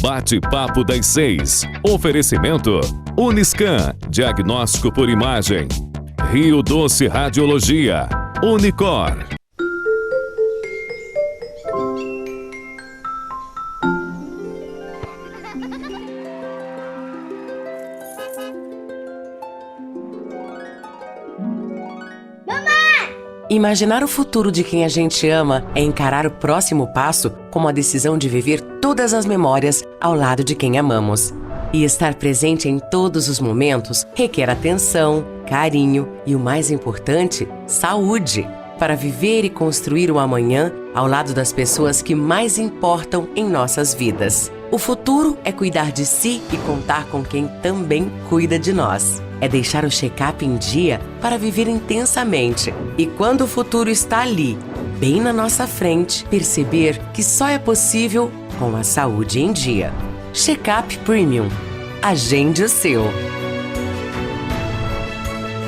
Bate-papo das 6. Oferecimento Uniscan, diagnóstico por imagem. Rio Doce Radiologia. Unicor. Imaginar o futuro de quem a gente ama é encarar o próximo passo como a decisão de viver todas as memórias ao lado de quem amamos. E estar presente em todos os momentos requer atenção, carinho e, o mais importante, saúde, para viver e construir o amanhã ao lado das pessoas que mais importam em nossas vidas. O futuro é cuidar de si e contar com quem também cuida de nós. É deixar o check-up em dia para viver intensamente. E quando o futuro está ali, bem na nossa frente, perceber que só é possível com a saúde em dia. Check-up Premium. Agende o seu.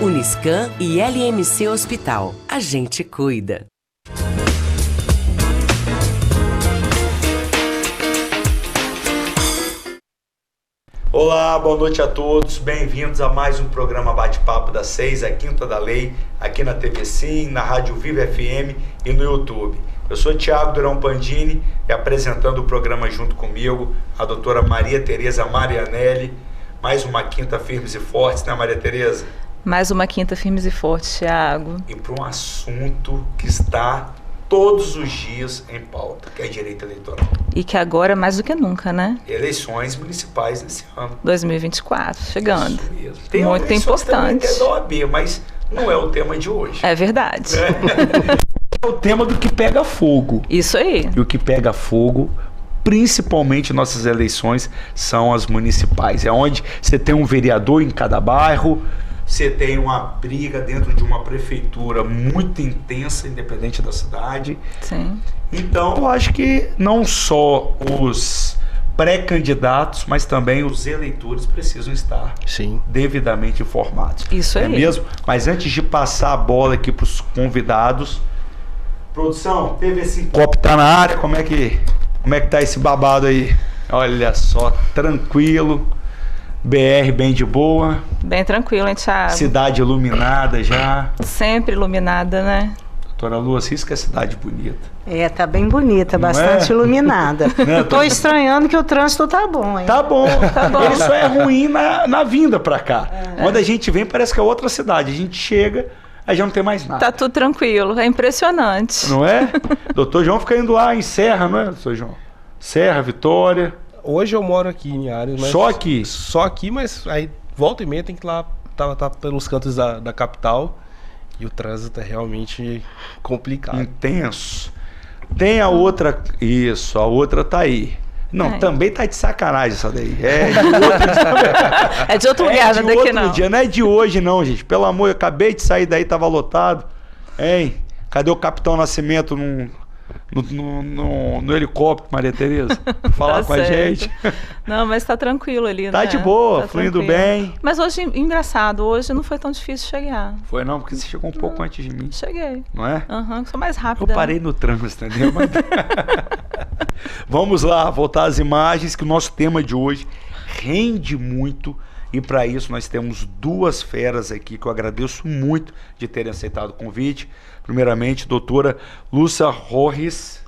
Uniscan e LMC Hospital. A gente cuida. Olá, boa noite a todos, bem-vindos a mais um programa Bate-Papo das 6, a Quinta da Lei, aqui na TV Sim, na Rádio Viva FM e no YouTube. Eu sou Thiago Durão Pandini e apresentando o programa junto comigo, a doutora Maria Tereza Marianelli. Mais uma quinta firmes e fortes, né, Maria Tereza? Mais uma quinta firmes e fortes, Thiago. E para um assunto que está todos os dias em pauta, que é direito eleitoral. E que agora mais do que nunca, né? Eleições municipais desse ano. 2024, chegando. Isso mesmo. Tem muito importante. Tem da OAB, mas não é o tema de hoje. É verdade. É o tema do que pega fogo. Isso aí. E o que pega fogo, principalmente nossas eleições, são as municipais. É onde você tem um vereador em cada bairro, você tem uma briga dentro de uma prefeitura muito intensa, independente da cidade. Sim. Então, eu acho que não só os pré-candidatos, mas também os eleitores precisam estar devidamente informados. Isso aí. É mesmo? Mas antes de passar a bola aqui para os convidados, produção, teve esse copo tá na área, como é que tá esse babado aí? Olha só, tranquilo. BR bem de boa. Bem tranquilo, hein, Thiago? Cidade iluminada já. Sempre iluminada, né? Doutora Lu, isso que é cidade bonita. É, tá bem bonita, bastante iluminada. Não, tô estranhando que o trânsito tá bom, hein? Tá bom. Ele só é ruim na vinda pra cá. Quando a gente vem, parece que é outra cidade. A gente chega, aí já não tem mais nada. Tá tudo tranquilo, é impressionante. Não é? Doutor João fica indo lá em Serra, não é, doutor João? Serra, Vitória. Hoje eu moro aqui em Ares, mas... Só aqui? Só aqui, mas aí volta e meia tem que ir lá, tá pelos cantos da capital, e o trânsito é realmente complicado. Intenso. Tem a outra, isso, a outra tá aí. Não, também tá de sacanagem essa daí. É de outro lugar, não é daqui não. Dia, não é de hoje não, gente. Pelo amor, eu acabei de sair daí, tava lotado. Hein? Cadê o Capitão Nascimento no helicóptero, Maria Tereza? Falar com a gente. Não, mas tá tranquilo ali, tá, né? Tá de boa, tá fluindo bem. Mas hoje, engraçado, hoje não foi tão difícil chegar. Foi não, porque você chegou um pouco antes de mim. Cheguei. Não é? Sou mais rápida. Eu parei no trânsito, entendeu? Vamos lá, voltar às imagens, que o nosso tema de hoje rende muito. E para isso nós temos duas feras aqui que eu agradeço muito de terem aceitado o convite. Primeiramente, doutora Lúcia Roriz,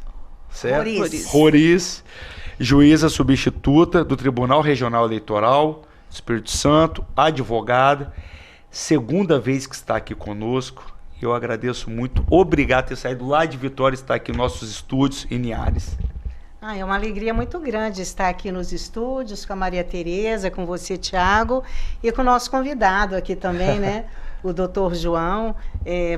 juíza substituta do Tribunal Regional Eleitoral do Espírito Santo, advogada, segunda vez que está aqui conosco. Eu agradeço muito. Obrigado por ter saído lá de Vitória e estar aqui em nossos estúdios em Niares. É uma alegria muito grande estar aqui nos estúdios com a Maria Tereza, com você, Thiago, e com o nosso convidado aqui também, né? O doutor João.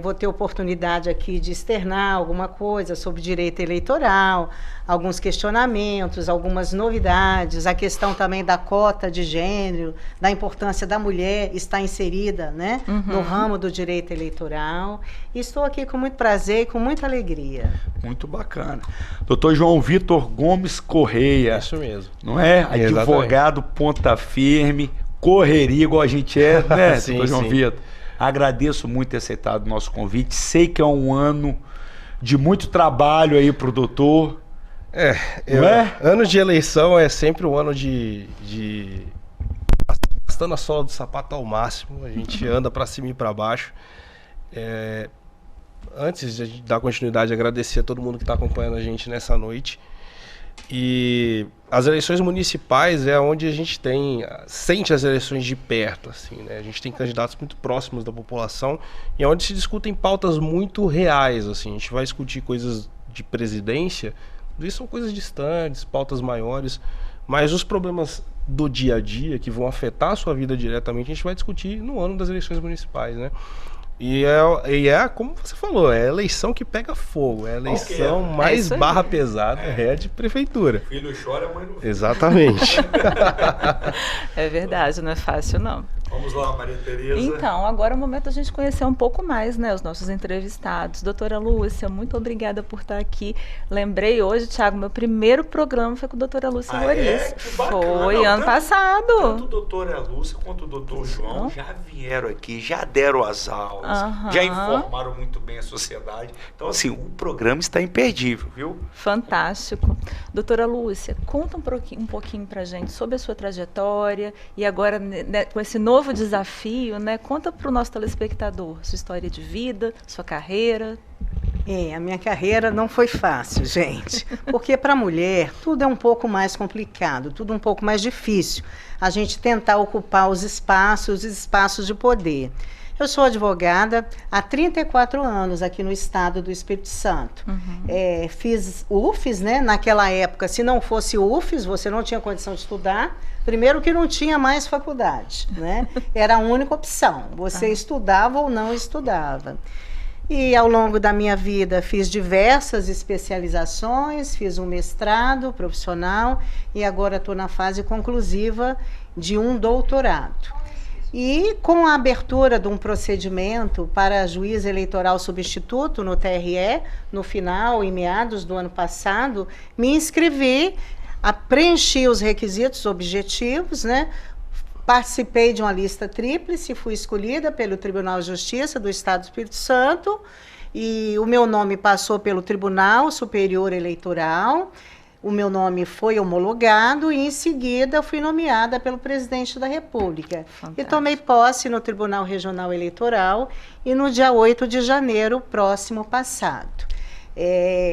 Vou ter oportunidade aqui de externar alguma coisa sobre direito eleitoral, alguns questionamentos, algumas novidades, a questão também da cota de gênero, da importância da mulher estar inserida, né, no ramo do direito eleitoral. E estou aqui com muito prazer e com muita alegria. Muito bacana. Doutor João Vitor Gomes Correia. Isso mesmo. Não é? Advogado ponta firme, correria igual a gente é, né, sim, doutor João Vitor? Agradeço muito ter aceitado o nosso convite. Sei que é um ano de muito trabalho aí para o doutor. Ano de eleição é sempre um ano de gastando a sola do sapato ao máximo. A gente anda para cima e para baixo. Antes de a gente dar continuidade, agradecer a todo mundo que está acompanhando a gente nessa noite. E as eleições municipais é onde a gente sente as eleições de perto, assim, né? A gente tem candidatos muito próximos da população e é onde se discutem pautas muito reais, assim. A gente vai discutir coisas de presidência, isso são coisas distantes, pautas maiores, mas os problemas do dia a dia que vão afetar a sua vida diretamente, a gente vai discutir no ano das eleições municipais, né? E como você falou, é a eleição que pega fogo, é a eleição mais barra pesada, é de prefeitura. Filho chora, mãe não. Exatamente. É verdade, não é fácil não. Vamos lá, Maria Tereza. Então, agora é o momento da gente conhecer um pouco mais, né, os nossos entrevistados. Doutora Lúcia, muito obrigada por estar aqui. Lembrei hoje, Thiago, meu primeiro programa foi com a doutora Lúcia Roriz. Foi ano passado. Tanto a doutora Lúcia quanto o doutor João já vieram aqui, já deram as aulas, já informaram muito bem a sociedade. Então, assim, o programa está imperdível, viu? Fantástico. Doutora Lúcia, conta um pouquinho pra gente sobre a sua trajetória e agora, né, com esse novo desafio, né? Conta para o nosso telespectador sua história de vida, sua carreira. A minha carreira não foi fácil, gente, porque para a mulher tudo é um pouco mais complicado, tudo um pouco mais difícil. A gente tentar ocupar os espaços de poder. Eu sou advogada há 34 anos aqui no estado do Espírito Santo. Fiz UFES, né? Naquela época, se não fosse UFES, você não tinha condição de estudar. Primeiro que não tinha mais faculdade, né? Era a única opção. Você estudava ou não estudava. E ao longo da minha vida fiz diversas especializações, fiz um mestrado profissional e agora estou na fase conclusiva de um doutorado. E com a abertura de um procedimento para juiz eleitoral substituto no TRE, no final, em meados do ano passado, me inscrevi, preenchi os requisitos objetivos, né? Participei de uma lista tríplice, fui escolhida pelo Tribunal de Justiça do Estado do Espírito Santo e o meu nome passou pelo Tribunal Superior Eleitoral, o meu nome foi homologado e em seguida fui nomeada pelo Presidente da República. Fantástico. E tomei posse no Tribunal Regional Eleitoral e no dia 8 de janeiro próximo passado.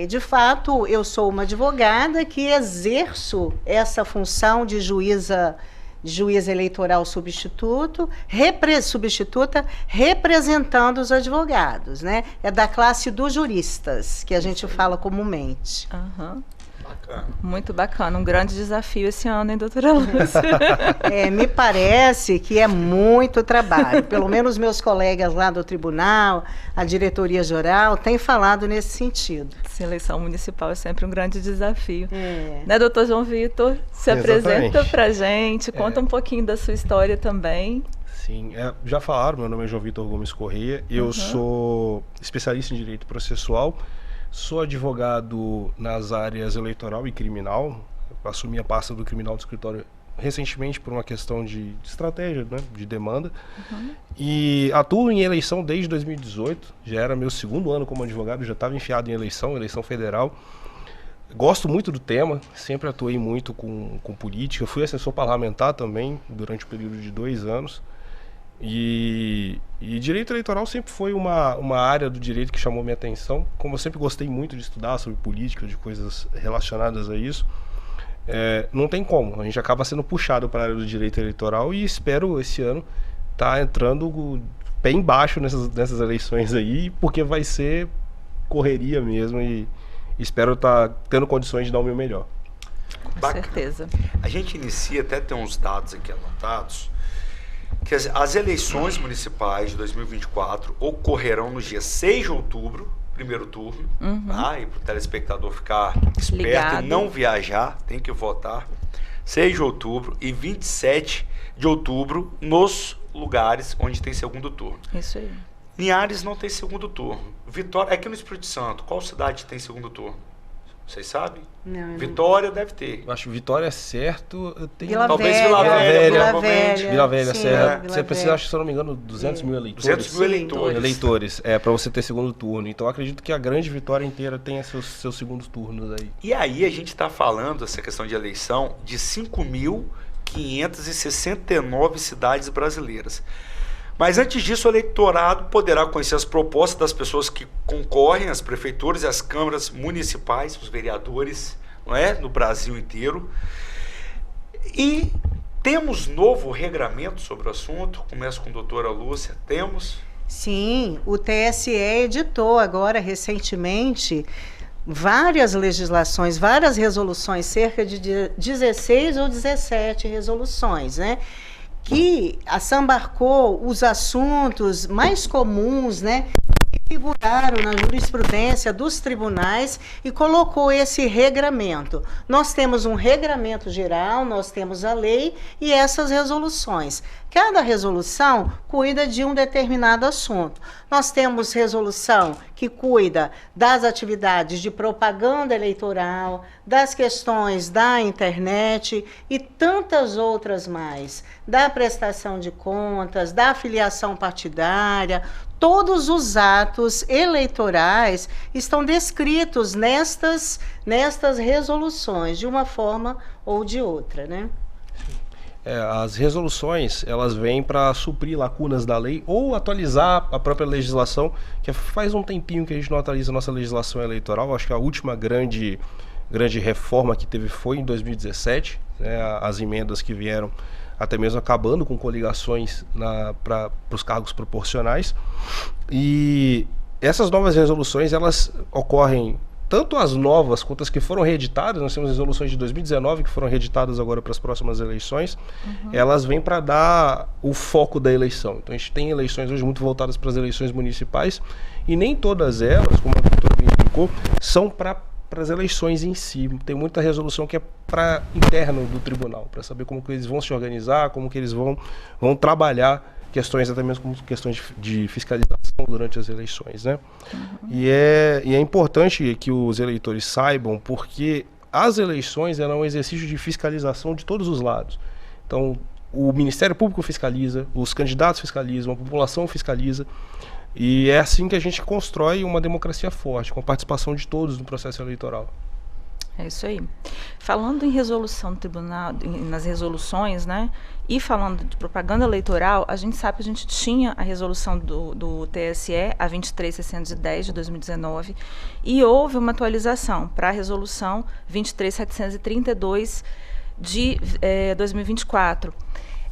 De fato, eu sou uma advogada que exerço essa função de juiz eleitoral substituta, representando os advogados, né? É da classe dos juristas, que a gente fala comumente. Bacana. Muito bacana, um grande desafio esse ano, hein, doutora Lúcia? Me parece que é muito trabalho. Pelo menos meus colegas lá do tribunal, a diretoria geral, têm falado nesse sentido. Essa eleição municipal é sempre um grande desafio. Né, doutor João Vitor? Se apresenta pra gente, conta um pouquinho da sua história também. Sim, já falaram, meu nome é João Vitor Gomes Correia, eu sou especialista em direito processual, sou advogado nas áreas eleitoral e criminal, assumi a pasta do criminal do escritório recentemente por uma questão de estratégia, né, de demanda, e atuo em eleição desde 2018, já era meu segundo ano como advogado, já estava enfiado em eleição federal. Gosto muito do tema, sempre atuei muito com política, fui assessor parlamentar também durante o período de 2 anos. E direito eleitoral sempre foi uma área do direito que chamou minha atenção. Como eu sempre gostei muito de estudar sobre política, de coisas relacionadas a isso, não tem como, a gente acaba sendo puxado para a área do direito eleitoral e espero esse ano estar entrando pé embaixo nessas eleições aí, porque vai ser correria mesmo e espero estar tendo condições de dar o meu melhor. Com certeza. A gente inicia, até tem uns dados aqui anotados, que as eleições municipais de 2024 ocorrerão no dia 6 de outubro, primeiro turno, tá? E para o telespectador ficar esperto ligado. E não viajar, tem que votar. 6 de outubro e 27 de outubro nos lugares onde tem segundo turno. Isso aí. Linhares não tem segundo turno. Vitória, aqui no Espírito Santo, qual cidade tem segundo turno? Vocês sabem? Não, Vitória deve ter. Eu acho Vitória é certo. Eu tenho... Vila Talvez Velha, Vila Velha, provavelmente. Vila Velha, sim, Serra. Vila Você precisa, Velha. acho, se eu não me engano, 200 mil eleitores. 200 mil eleitores. Eleitores, para você ter segundo turno. Então, eu acredito que a grande Vitória inteira tenha seus segundos turnos aí. E aí a gente está falando, essa questão de eleição, de 5.569 cidades brasileiras. Mas antes disso, o eleitorado poderá conhecer as propostas das pessoas que concorrem às prefeituras e às câmaras municipais, os vereadores, não é? No Brasil inteiro. E temos novo regramento sobre o assunto. Começo com a doutora Lúcia. Temos? Sim, o TSE editou agora, recentemente, várias legislações, várias resoluções, cerca de 16 ou 17 resoluções, né? Que assambarcou os assuntos mais comuns, né, que figuraram na jurisprudência dos tribunais e colocou esse regramento. Nós temos um regramento geral, nós temos a lei e essas resoluções. Cada resolução cuida de um determinado assunto. Nós temos resolução que cuida das atividades de propaganda eleitoral, das questões da internet e tantas outras mais, da prestação de contas, da filiação partidária. Todos os atos eleitorais estão descritos nestas resoluções, de uma forma ou de outra, né? As resoluções, elas vêm para suprir lacunas da lei ou atualizar a própria legislação, que faz um tempinho que a gente não atualiza a nossa legislação eleitoral. Acho que a última grande reforma que teve foi em 2017, né, as emendas que vieram até mesmo acabando com coligações para os cargos proporcionais. E essas novas resoluções, elas ocorrem tanto as novas quanto as que foram reeditadas. Nós temos resoluções de 2019 que foram reeditadas agora para as próximas eleições. Elas vêm para dar o foco da eleição. Então a gente tem eleições hoje muito voltadas para as eleições municipais e nem todas elas, como a doutora bem explicou, são para as eleições em si. Tem muita resolução que é para interno do tribunal, para saber como que eles vão se organizar, como que eles vão trabalhar questões, até mesmo como questões de fiscalização durante as eleições, né? E é importante que os eleitores saibam, porque as eleições eram um exercício de fiscalização de todos os lados. Então, o Ministério Público fiscaliza, os candidatos fiscalizam, a população fiscaliza, e é assim que a gente constrói uma democracia forte, com a participação de todos no processo eleitoral. É isso aí. Falando em resolução do tribunal, nas resoluções, né? E falando de propaganda eleitoral, a gente sabe que a gente tinha a resolução do TSE, a 23610 de 2019, e houve uma atualização para a resolução 23732 de 2024.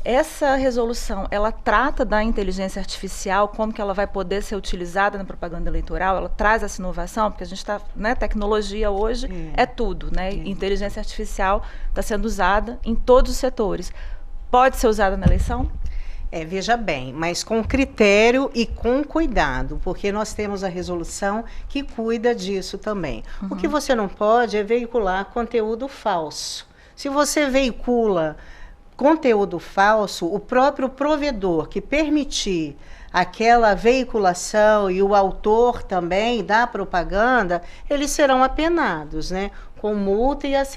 Essa resolução, ela trata da inteligência artificial, como que ela vai poder ser utilizada na propaganda eleitoral, ela traz essa inovação, porque a gente está, né, tecnologia hoje é tudo, né? Inteligência artificial está sendo usada em todos os setores. Pode ser usada na eleição? Veja bem, mas com critério e com cuidado, porque nós temos a resolução que cuida disso também. O que você não pode é veicular conteúdo falso. Se você veicula conteúdo falso, o próprio provedor que permitir aquela veiculação e o autor também da propaganda, eles serão apenados, né, com multa e as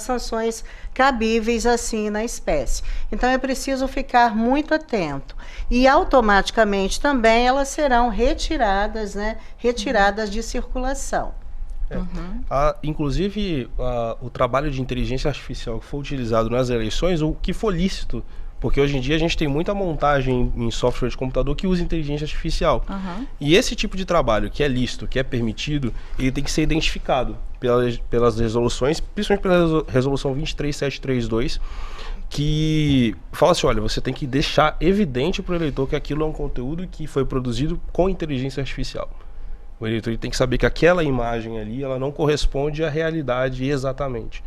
sanções cabíveis assim na espécie. Então é preciso ficar muito atento. E automaticamente também elas serão retiradas, né, retiradas de circulação. Inclusive, o trabalho de inteligência artificial que foi utilizado nas eleições, o que for lícito, porque hoje em dia a gente tem muita montagem em software de computador que usa inteligência artificial. E esse tipo de trabalho que é lícito, que é permitido, ele tem que ser identificado pelas resoluções, principalmente pela resolução 23732, que fala assim, olha, você tem que deixar evidente para o eleitor que aquilo é um conteúdo que foi produzido com inteligência artificial. O eleitor tem que saber que aquela imagem ali, ela não corresponde à realidade exatamente.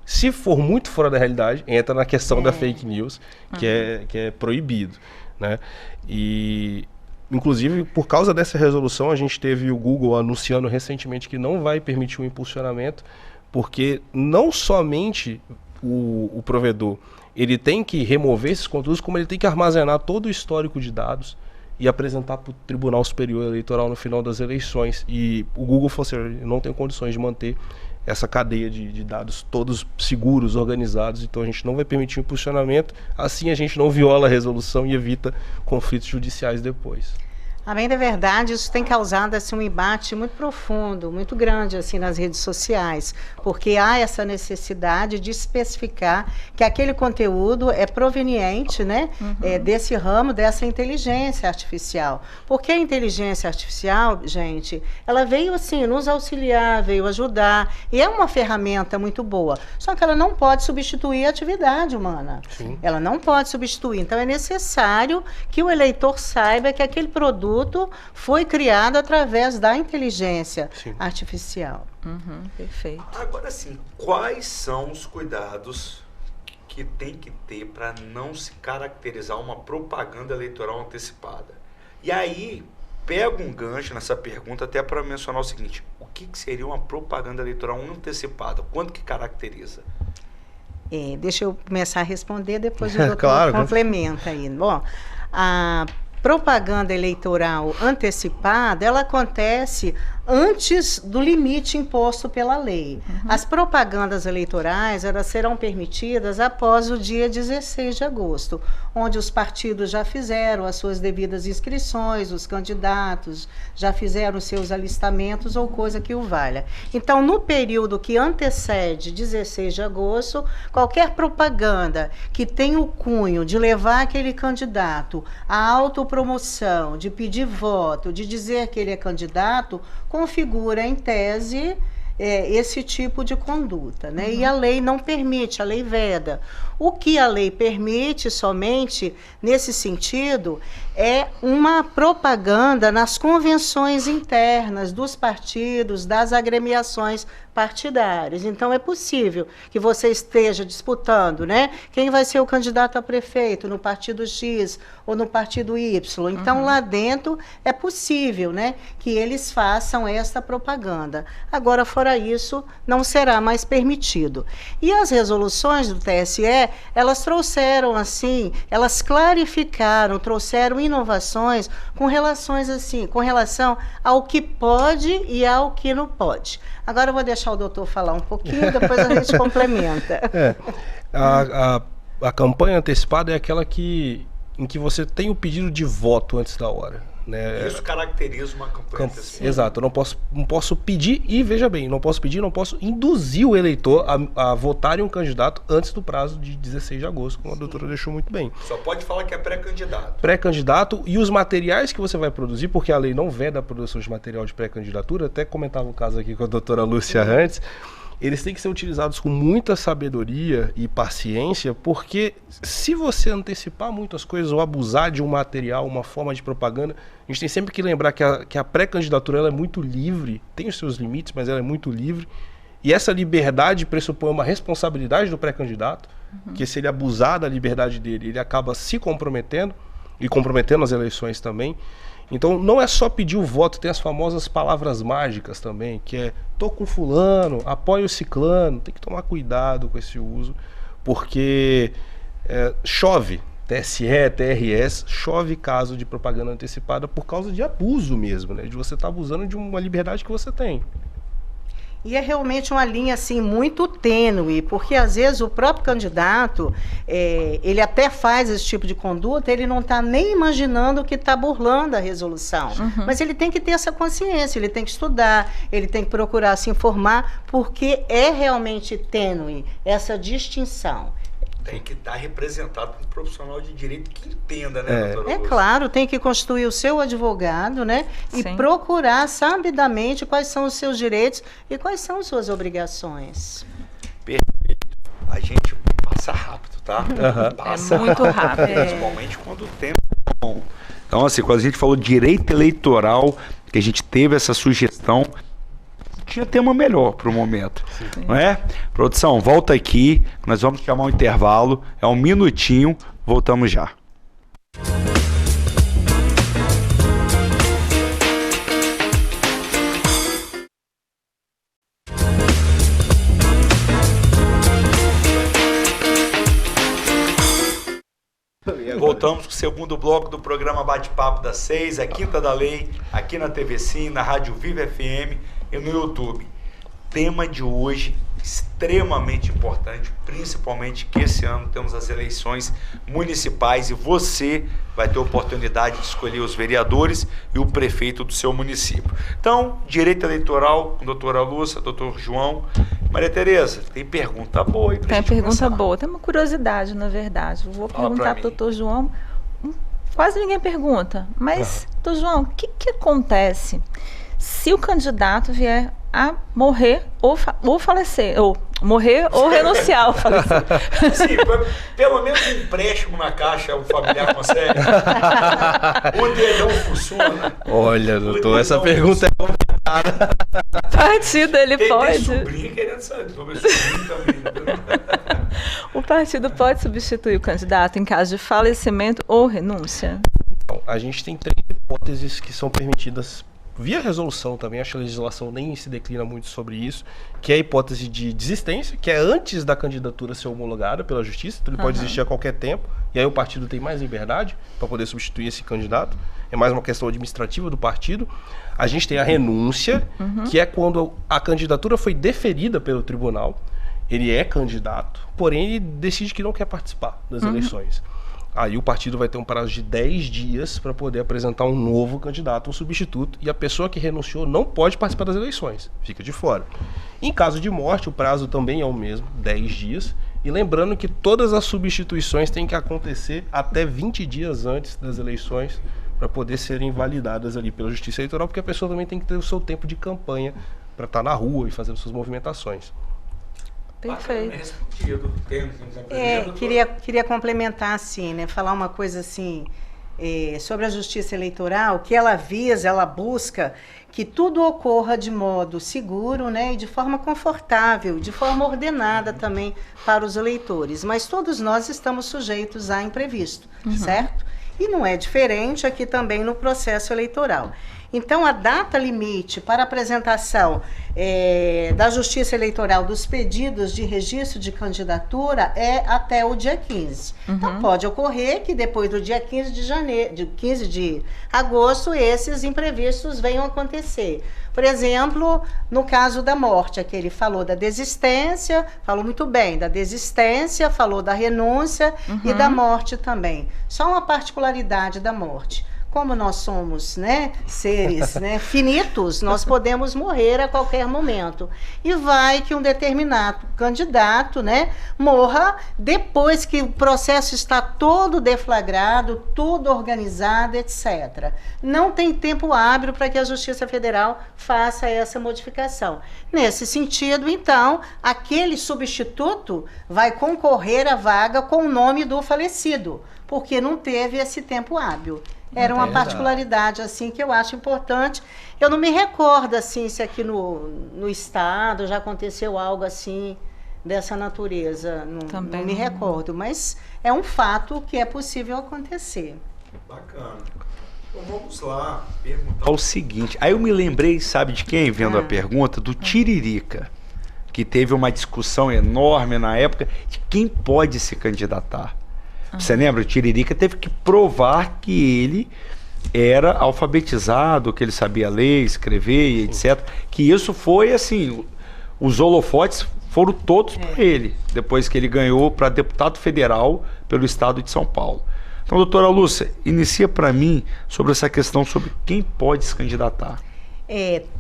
Se for muito fora da realidade, entra na questão da fake news, que é proibido, né? E, inclusive, por causa dessa resolução, a gente teve o Google anunciando recentemente que não vai permitir o impulsionamento, porque não somente o provedor ele tem que remover esses conteúdos, como ele tem que armazenar todo o histórico de dados e apresentar para o Tribunal Superior Eleitoral no final das eleições. E o Google falou assim, não tem condições de manter essa cadeia de dados todos seguros, organizados. Então a gente não vai permitir o impulsionamento, assim a gente não viola a resolução e evita conflitos judiciais depois. A bem da verdade, isso tem causado assim, um embate muito profundo, muito grande assim, nas redes sociais, porque há essa necessidade de especificar que aquele conteúdo é proveniente, né, desse ramo, dessa inteligência artificial. Porque a inteligência artificial, gente, ela veio assim, nos auxiliar, veio ajudar, e é uma ferramenta muito boa, só que ela não pode substituir a atividade humana. Sim. Ela não pode substituir, então é necessário que o eleitor saiba que aquele produto foi criado através da inteligência artificial. Perfeito. Agora sim, quais são os cuidados que tem que ter para não se caracterizar uma propaganda eleitoral antecipada? E aí, pego um gancho nessa pergunta até para mencionar o seguinte: o que seria uma propaganda eleitoral antecipada? Quando que caracteriza? Deixa eu começar a responder, depois o doutor Claro, complementa aí. Bom, a propaganda eleitoral antecipada, ela acontece antes do limite imposto pela lei. As propagandas eleitorais, elas serão permitidas após o dia 16 de agosto, onde os partidos já fizeram as suas devidas inscrições, os candidatos já fizeram os seus alistamentos ou coisa que o valha. Então, no período que antecede 16 de agosto, qualquer propaganda que tenha o cunho de levar aquele candidato à autopromoção, de pedir voto, de dizer que ele é candidato, configura em tese esse tipo de conduta, né? E a lei não permite, a lei veda. O que a lei permite somente nesse sentido é uma propaganda nas convenções internas dos partidos, das agremiações partidárias. Então é possível que você esteja disputando, né? Quem vai ser o candidato a prefeito no partido X ou no partido Y. Então lá dentro é possível, né, que eles façam essa propaganda. Agora, fora isso, não será mais permitido. E as resoluções do TSE, elas trouxeram assim, elas clarificaram, trouxeram inovações com relação ao que pode e ao que não pode. Agora eu vou deixar o doutor falar um pouquinho, depois a gente complementa. A campanha antecipada é aquela em que você tem o pedido de voto antes da hora, né? Isso caracteriza uma campanha antecipada. Exato, eu não posso pedir, e veja bem, não posso induzir o eleitor a votar em um candidato antes do prazo de 16 de agosto, como a doutora deixou muito bem. Só pode falar que é pré-candidato. Pré-candidato, e os materiais que você vai produzir, porque a lei não veda a produção de material de pré-candidatura, até comentava o caso aqui com a doutora Lúcia antes, eles têm que ser utilizados com muita sabedoria e paciência, porque se você antecipar muitas coisas ou abusar de um material, uma forma de propaganda, a gente tem sempre que lembrar que a pré-candidatura ela é muito livre, tem os seus limites, mas ela é muito livre, e essa liberdade pressupõe uma responsabilidade do pré-candidato, que se ele abusar da liberdade dele, ele acaba se comprometendo, e comprometendo as eleições também. Então não é só pedir o voto, tem as famosas palavras mágicas também, que é tô com fulano, apoio o ciclano. Tem que tomar cuidado com esse uso, porque chove, TSE, TRS, chove caso de propaganda antecipada por causa de abuso mesmo, né? De você estar abusando de uma liberdade que você tem. E é realmente uma linha assim muito tênue, porque às vezes o próprio candidato, ele até faz esse tipo de conduta, ele não está nem imaginando que está burlando a resolução. Mas ele tem que ter essa consciência, ele tem que estudar, ele tem que procurar se informar, porque é realmente tênue essa distinção. Tem que estar representado por um profissional de direito que entenda, né, doutora É Lúcia? claro, tem que constituir o seu advogado, né? E Sim. procurar sabidamente quais são os seus direitos e quais são as suas obrigações. Perfeito. A gente passa rápido, tá? Passa É muito rápido. Principalmente quando o tempo é bom. Então, assim, quando a gente falou direito eleitoral, que a gente teve essa sugestão, tinha tema melhor para o momento, não é? Produção, volta aqui, nós vamos chamar um intervalo, é 1 minutinho, voltamos já. Voltamos com o segundo bloco do programa Bate-Papo das 6, a Quinta da Lei, aqui na TV Sim, na Rádio Viva FM e no YouTube. tema de hoje extremamente importante, principalmente que esse ano temos as eleições municipais e você vai ter a oportunidade de escolher os vereadores e o prefeito do seu município. Então, direito eleitoral com a doutora Lúcia, doutor João. Maria Tereza, tem pergunta boa aí pra Tem gente pergunta começar. boa, tem uma curiosidade, na verdade. Vou Fala perguntar pra para o mim. doutor João. Quase ninguém pergunta, mas, doutor João, o que acontece se o candidato vier a morrer ou falecer, ou morrer ou renunciar ao falecer? Sim, pelo menos um empréstimo na caixa o familiar consegue. O dedão funciona. Olha, doutor, essa Não, pergunta é complicada. Partido, ele Tem pode. sobrinho querendo saber. Meu sobrinho também. O partido pode substituir o candidato em caso de falecimento ou renúncia? Então, a gente tem 3 hipóteses que são permitidas via resolução também, acho que a legislação nem se declina muito sobre isso, que é a hipótese de desistência, que é antes da candidatura ser homologada pela justiça, então ele pode desistir a qualquer tempo, e aí o partido tem mais liberdade para poder substituir esse candidato, é mais uma questão administrativa do partido. A gente tem a renúncia, que é quando a candidatura foi deferida pelo tribunal, ele é candidato, porém ele decide que não quer participar das eleições. Aí o partido vai ter um prazo de 10 dias para poder apresentar um novo candidato, um substituto, e a pessoa que renunciou não pode participar das eleições, fica de fora. Em caso de morte, o prazo também é o mesmo, 10 dias, e lembrando que todas as substituições têm que acontecer até 20 dias antes das eleições para poder serem validadas ali pela Justiça Eleitoral, porque a pessoa também tem que ter o seu tempo de campanha para estar na rua e fazendo suas movimentações. Perfeito. Queria complementar assim, né? Falar uma coisa assim sobre a Justiça Eleitoral, que ela visa, ela busca que tudo ocorra de modo seguro, né? E de forma confortável, de forma ordenada também para os eleitores. Mas todos nós estamos sujeitos a imprevisto, certo? E não é diferente aqui também no processo eleitoral. Então, a data limite para apresentação da Justiça Eleitoral dos pedidos de registro de candidatura é até o dia 15. Então, pode ocorrer que depois do dia 15 de agosto, esses imprevistos venham acontecer. Por exemplo, no caso da morte, aqui ele falou da desistência, falou muito bem da desistência, falou da renúncia e da morte também. Só uma particularidade da morte. Como nós somos, né, seres, né, finitos, nós podemos morrer a qualquer momento. E vai que um determinado candidato, né, morra depois que o processo está todo deflagrado, tudo organizado, etc. Não tem tempo hábil para que a Justiça Federal faça essa modificação. Nesse sentido, então, aquele substituto vai concorrer à vaga com o nome do falecido, porque não teve esse tempo hábil. Era uma particularidade, assim, que eu acho importante. Eu não me recordo, assim, se aqui no estado já aconteceu algo, assim, dessa natureza. Não me recordo, mas é um fato que é possível acontecer. Bacana. Então vamos lá perguntar o seguinte. Aí eu me lembrei, sabe de quem, vendo a pergunta? Do Tiririca, que teve uma discussão enorme na época de quem pode se candidatar. Você lembra? O Tiririca teve que provar que ele era alfabetizado, que ele sabia ler, escrever e etc. Que isso foi assim, os holofotes foram todos para ele, depois que ele ganhou para deputado federal pelo estado de São Paulo. Então, doutora Lúcia, inicia para mim sobre essa questão sobre quem pode se candidatar.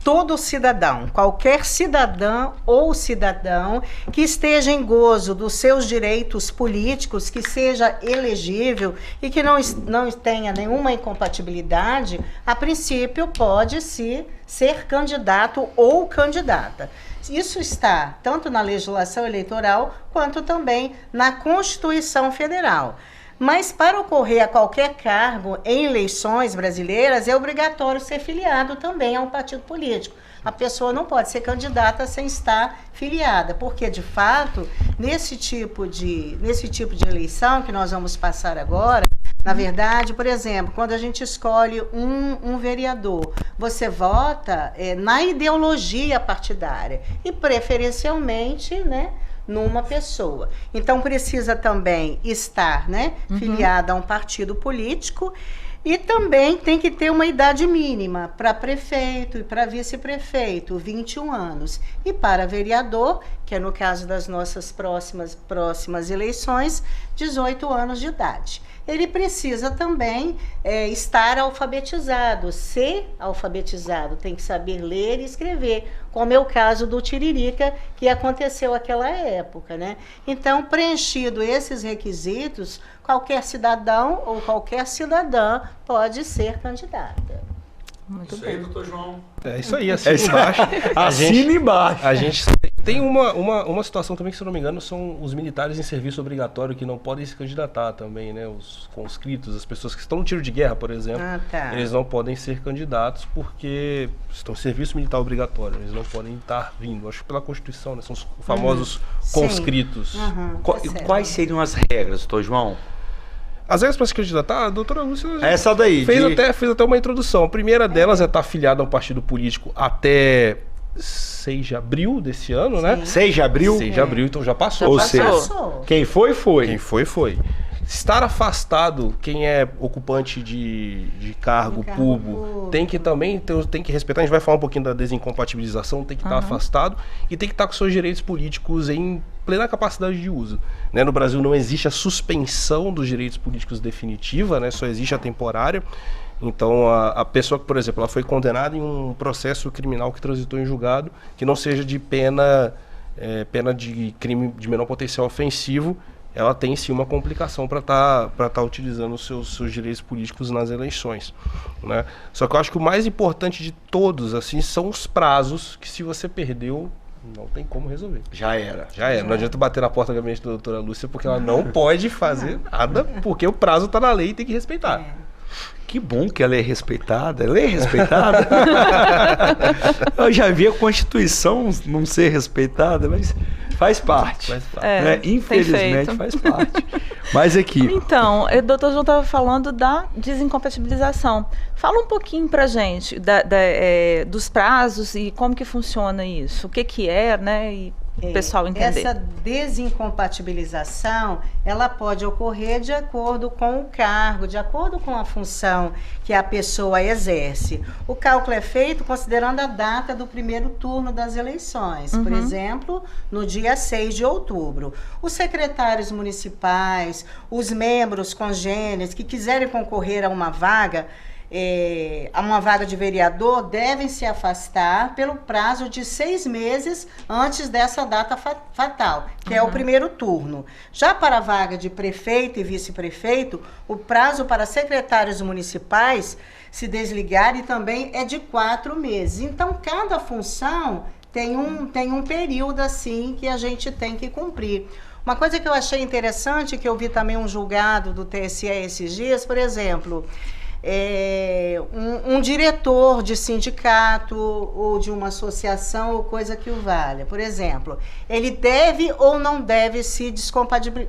Todo cidadão, qualquer cidadã ou cidadão que esteja em gozo dos seus direitos políticos, que seja elegível e que não tenha nenhuma incompatibilidade, a princípio pode ser candidato ou candidata. Isso está tanto na legislação eleitoral quanto também na Constituição Federal. Mas para ocorrer a qualquer cargo em eleições brasileiras, é obrigatório ser filiado também a um partido político. A pessoa não pode ser candidata sem estar filiada, porque, de fato, nesse tipo de eleição que nós vamos passar agora, na verdade, por exemplo, quando a gente escolhe um vereador, você vota na ideologia partidária e, preferencialmente, né, numa pessoa. Então, precisa também estar, né, filiada a um partido político. E também tem que ter uma idade mínima para prefeito e para vice-prefeito, 21 anos. E para vereador, que é no caso das nossas próximas eleições, 18 anos de idade. Ele precisa também estar alfabetizado, ser alfabetizado, tem que saber ler e escrever, como é o caso do Tiririca, que aconteceu naquela época, né? Então, preenchido esses requisitos, qualquer cidadão ou qualquer cidadã pode ser candidata. Muito Isso bem. aí, doutor João. É isso aí, assina embaixo. Assina embaixo. A gente tem uma situação também que, se eu não me engano, são os militares em serviço obrigatório que não podem se candidatar também, né? Os conscritos, as pessoas que estão no tiro de guerra, por exemplo, eles não podem ser candidatos porque estão em serviço militar obrigatório, eles não podem estar vindo. Acho que pela Constituição, né? São os famosos conscritos. Quais seriam as regras, doutor João? As regras para se candidatar, a doutora Lúcia Essa daí. fez até uma introdução. A primeira delas é estar afiliada a um partido político até 6 de abril desse ano, né? 6 de abril? 6 de abril, então já passou. Ou seja, quem foi, foi. Quem foi, foi. Estar afastado, quem é ocupante de cargo público, tem que também tem que respeitar. A gente vai falar um pouquinho da desincompatibilização, tem que estar afastado e tem que estar com seus direitos políticos em plena capacidade de uso. Né? No Brasil não existe a suspensão dos direitos políticos definitiva, né? Só existe a temporária. Então, a pessoa que, por exemplo, ela foi condenada em um processo criminal que transitou em julgado, que não seja de pena de crime de menor potencial ofensivo, ela tem sim uma complicação para tá utilizando os seus direitos políticos nas eleições, né? Só que eu acho que o mais importante de todos assim são os prazos, que se você perdeu, não tem como resolver. Já era. Não adianta bater na porta do gabinete da doutora Lúcia, porque ela não pode fazer nada, porque o prazo está na lei e tem que respeitar. Que bom que ela é respeitada. Ela é respeitada. Eu já vi a Constituição não ser respeitada, mas faz parte. Né? Infelizmente faz parte. Mas aqui... Então, o doutor João estava falando da desincompatibilização. Fala um pouquinho para a gente dos prazos e como que funciona isso. O que é, né? E o pessoal entender. Essa desincompatibilização, ela pode ocorrer de acordo com o cargo, de acordo com a função que a pessoa exerce. O cálculo é feito considerando a data do primeiro turno das eleições. Por exemplo, no dia 6 de outubro. Os secretários municipais, os membros congêneres que quiserem concorrer a uma vaga de vereador, devem se afastar pelo prazo de 6 meses antes dessa data fatal, que é o primeiro turno. Já para a vaga de prefeito e vice-prefeito, o prazo para secretários municipais se desligarem também é de 4 meses. Então, cada função tem um período assim que a gente tem que cumprir. Uma coisa que eu achei interessante, que eu vi também um julgado do TSE esses dias, por exemplo... um diretor de sindicato ou de uma associação ou coisa que o valha, por exemplo, ele deve ou não deve se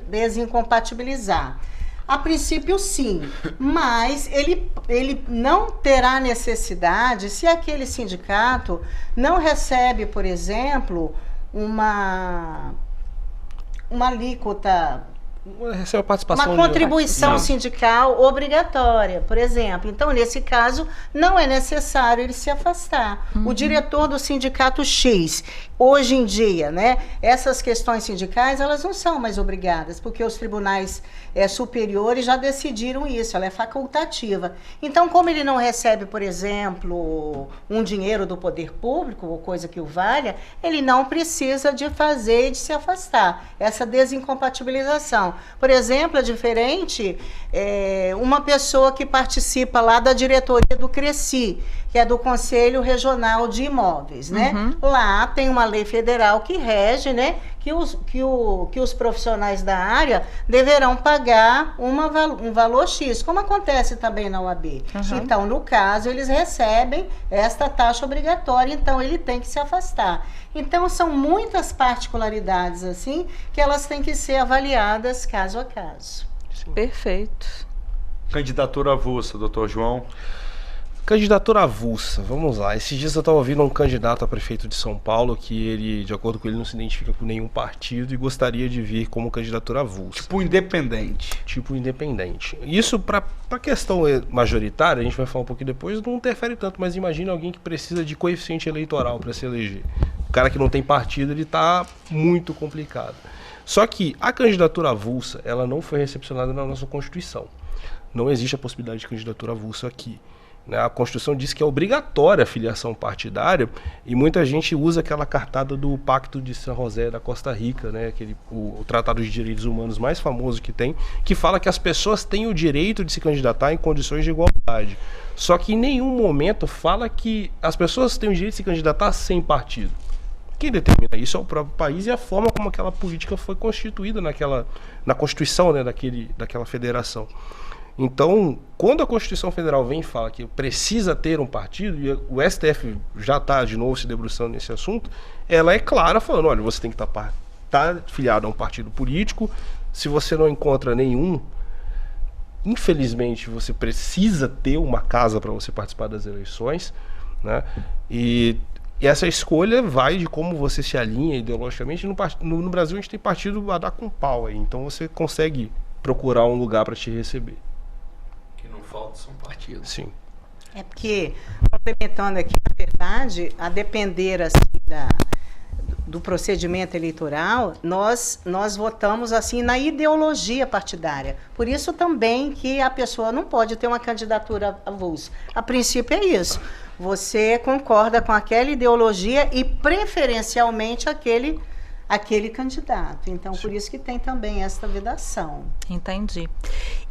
desincompatibilizar? A princípio, sim, mas ele não terá necessidade se aquele sindicato não recebe, por exemplo, uma alíquota... Uma contribuição sindical obrigatória, por exemplo. Então, nesse caso, não é necessário ele se afastar. O diretor do sindicato X, hoje em dia, né, essas questões sindicais, elas não são mais obrigadas, porque os tribunais superiores já decidiram isso, ela é facultativa. Então, como ele não recebe, por exemplo, um dinheiro do poder público, ou coisa que o valha, ele não precisa de fazer e de se afastar. Essa desincompatibilização. Por exemplo, é diferente uma pessoa que participa lá da diretoria do CRECI, que é do Conselho Regional de Imóveis, né? Lá tem uma lei federal que rege, né? Que os profissionais da área deverão pagar um valor X, como acontece também na OAB. Então, no caso, eles recebem esta taxa obrigatória, então ele tem que se afastar. Então, são muitas particularidades, assim, que elas têm que ser avaliadas caso a caso. Perfeito. Candidatura avulsa, doutor João. Candidatura avulsa, vamos lá. Esses dias eu estava ouvindo um candidato a prefeito de São Paulo que ele, de acordo com ele, não se identifica com nenhum partido e gostaria de vir como candidatura avulsa. Tipo independente. Tipo independente. Isso, para a questão majoritária, a gente vai falar um pouquinho depois, não interfere tanto, mas imagina alguém que precisa de coeficiente eleitoral para se eleger. O cara que não tem partido, ele está muito complicado. Só que a candidatura avulsa, ela não foi recepcionada na nossa Constituição. Não existe a possibilidade de candidatura avulsa aqui. A Constituição diz que é obrigatória a filiação partidária e muita gente usa aquela cartada do Pacto de San José da Costa Rica, né? O Tratado de Direitos Humanos mais famoso que tem, que fala que as pessoas têm o direito de se candidatar em condições de igualdade. Só que em nenhum momento fala que as pessoas têm o direito de se candidatar sem partido. Quem determina isso é o próprio país e a forma como aquela política foi constituída na Constituição, né, daquela federação. Então, quando a Constituição Federal vem e fala que precisa ter um partido, e o STF já está de novo se debruçando nesse assunto, ela é clara falando, olha, você tem que estar filiado a um partido político, se você não encontra nenhum, infelizmente você precisa ter uma casa para você participar das eleições, né? E essa escolha vai de como você se alinha ideologicamente. No Brasil a gente tem partido a dar com pau aí, então você consegue procurar um lugar para te receber. Não falta são partidos. Sim. É porque, complementando aqui, na verdade, a depender assim, do procedimento eleitoral, nós votamos assim na ideologia partidária. Por isso também que a pessoa não pode ter uma candidatura avulsa. A princípio é isso. Você concorda com aquela ideologia e preferencialmente aquele candidato. Então, por isso que tem também esta vedação. Entendi.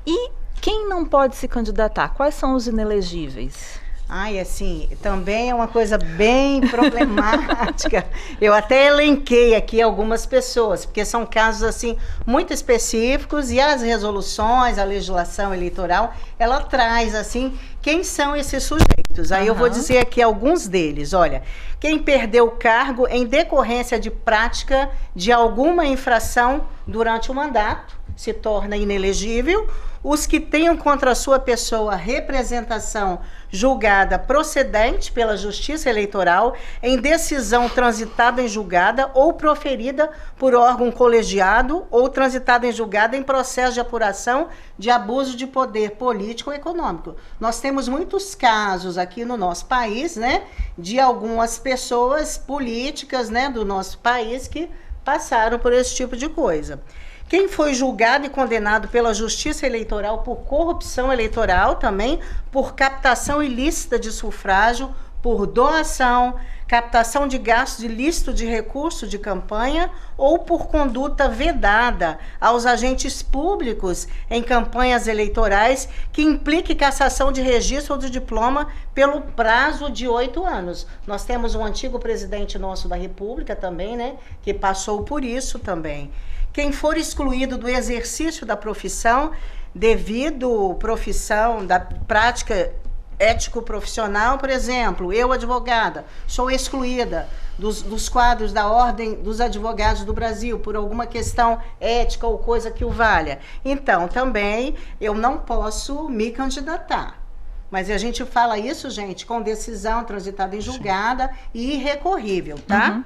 E quem não pode se candidatar? Quais são os inelegíveis? Ai, assim, também é uma coisa bem problemática. Eu até elenquei aqui algumas pessoas, porque são casos, assim, muito específicos e as resoluções, a legislação eleitoral, ela traz, assim, quem são esses sujeitos. Aí eu vou dizer aqui alguns deles. Olha, quem perdeu o cargo em decorrência de prática de alguma infração durante o mandato se torna inelegível. Os que tenham contra a sua pessoa representação julgada procedente pela Justiça Eleitoral em decisão transitada em julgada ou proferida por órgão colegiado ou transitada em julgada em processo de apuração de abuso de poder político ou econômico. Nós temos muitos casos aqui no nosso país, né, de algumas pessoas políticas, né, do nosso país que passaram por esse tipo de coisa. Quem foi julgado e condenado pela Justiça Eleitoral por corrupção eleitoral também, por captação ilícita de sufrágio, por doação, captação de gastos ilícito de recurso de campanha ou por conduta vedada aos agentes públicos em campanhas eleitorais que implique cassação de registro ou de diploma pelo prazo de 8 anos. Nós temos um antigo presidente nosso da República também, né, que passou por isso também. Quem for excluído do exercício da profissão devido profissão da prática ético-profissional, por exemplo, eu, advogada, sou excluída dos quadros da Ordem dos Advogados do Brasil por alguma questão ética ou coisa que o valha. Então, também, eu não posso me candidatar. Mas a gente fala isso, gente, com decisão transitada em julgada e irrecorrível, tá?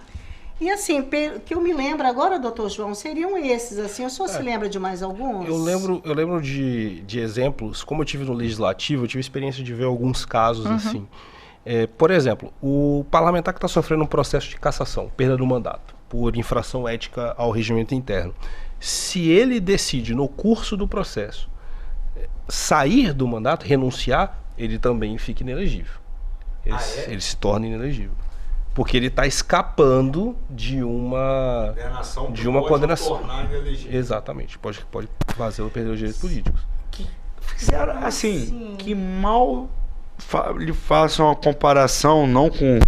E assim, que eu me lembro agora, doutor João, seriam esses, assim, o senhor se lembra de mais alguns? Eu lembro de exemplos, como eu tive no Legislativo, eu tive experiência de ver alguns casos assim. Por exemplo, o parlamentar que está sofrendo um processo de cassação, perda do mandato, por infração ética ao regimento interno. Se ele decide, no curso do processo, sair do mandato, renunciar, ele também fica inelegível. Ele se torna inelegível. Porque ele está escapando de uma condenação. Exatamente, pode fazê-lo perder os direitos políticos. Fizeram assim, que mal lhe façam uma comparação, não com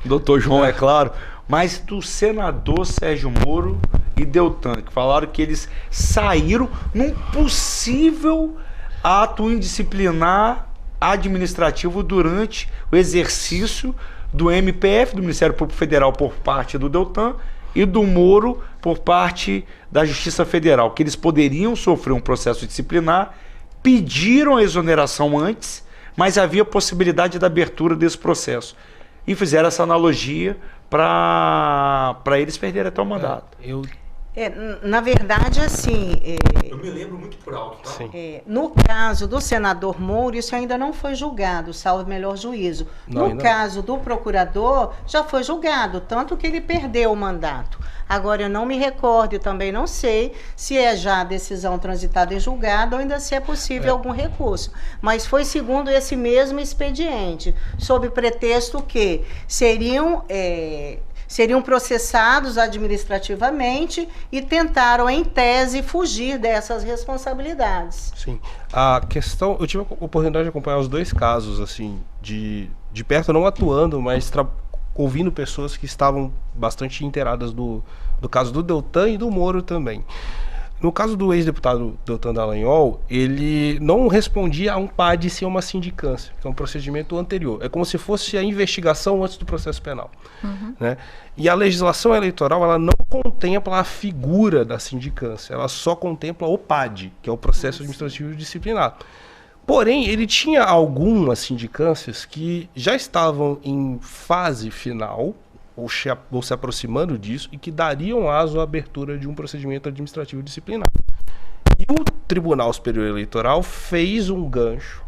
o doutor João, é claro, mas do senador Sérgio Moro e Deltan, que falaram que eles saíram num possível ato indisciplinar administrativo durante o exercício do MPF, do Ministério Público Federal, por parte do Deltan, e do Moro por parte da Justiça Federal, que eles poderiam sofrer um processo disciplinar, pediram a exoneração antes, mas havia possibilidade da abertura desse processo. E fizeram essa analogia para eles perderem até o mandato. Na verdade, assim... Eu me lembro muito por alto, tá? Sim. No caso do senador Moura, isso ainda não foi julgado, salvo melhor juízo. No caso do procurador, já foi julgado, tanto que ele perdeu o mandato. Agora, eu não me recordo e também não sei se é já a decisão transitada em julgado ou ainda se é possível algum recurso. Mas foi segundo esse mesmo expediente, sob pretexto que seriam processados administrativamente e tentaram, em tese, fugir dessas responsabilidades. Sim. A questão... Eu tive a oportunidade de acompanhar os dois casos, assim, de perto, não atuando, mas ouvindo pessoas que estavam bastante inteiradas do caso do Deltan e do Moro também. No caso do ex-deputado Deltan Dallagnol, ele não respondia a um PAD sem uma sindicância, que é um procedimento anterior. É como se fosse a investigação antes do processo penal. Né? E a legislação eleitoral, ela não contempla a figura da sindicância, ela só contempla o PAD, que é o processo administrativo disciplinar. Porém, ele tinha algumas sindicâncias que já estavam em fase final, ou se aproximando disso, e que dariam aso à abertura de um procedimento administrativo disciplinar. E o Tribunal Superior Eleitoral fez um gancho,